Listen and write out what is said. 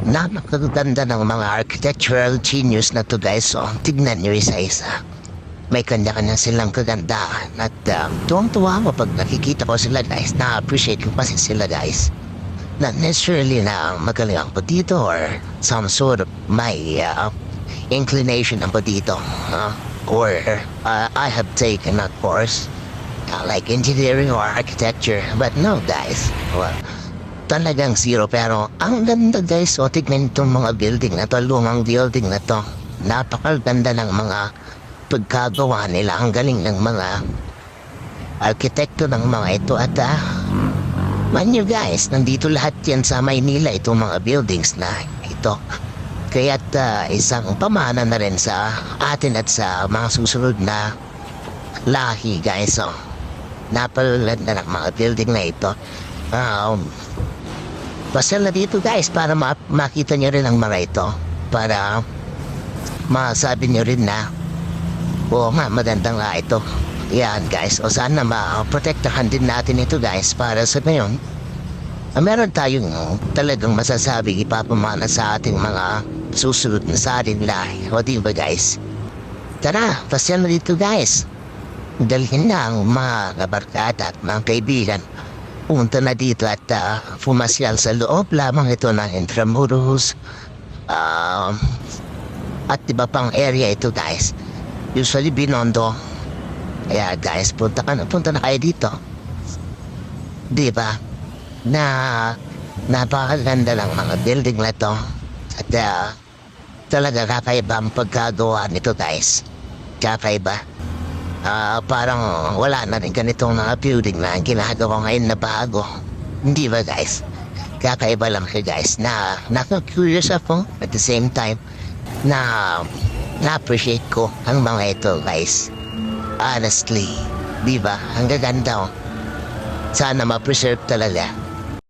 Napakaganda ng mga architectural genius na to guys. So, tignan nyo isa-isa. May kanya-kanya silang kagandahan. At tuwang-tuwa ako pag nakikita ko sila guys. Na-appreciate ko kasi sila guys. Not necessarily na magaling ako dito or some sort of may inclination ako dito. Or I have taken a course like engineering or architecture. But no guys. Well, talagang zero pero ang ganda guys. O tignan itong mga building na to. Lumang building na to. Napakaganda ng mga pagkagawa nila. Ang galing ng mga arkitekto ng mga ito. At man nyo guys, nandito lahat yan sa Maynila. Itong mga buildings na ito. Kaya't isang pamana na rin sa atin at sa mga susunod na lahi guys. So, napalaganda ng mga building na ito. Pasal na dito guys para makita nyo rin ang mga ito. Para masabi nyo rin na oo nga, magandang nga ito. Yan guys, o sana maprotektahan din natin ito guys. Para sa ngayon meron tayong talagang masasabi ipapamana sa ating mga susunod na sa ating lahi. O diba guys? Tara, pasal na dito guys. Dalhin na ang mga kabarkada at mga kaibigan. Punta na dito at pumasyal sa loob lamang ito ng Intramuros. At iba pang area ito guys. Usually Binondo. Kaya guys, punta na kayo dito. Diba? Na napakaganda lang mga building na to. At talaga kakaiba ang pagkagawa nito guys. Kakaiba. Parang wala na rin ganitong mga building na ginagawa ngayon na bago. Hindi ba guys? Kakaiba lang siya guys. Na curious ako at the same time na na-appreciate ko ang mga ito guys. Honestly, di ba? Ang gaganda. Sana ma-preserve talaga.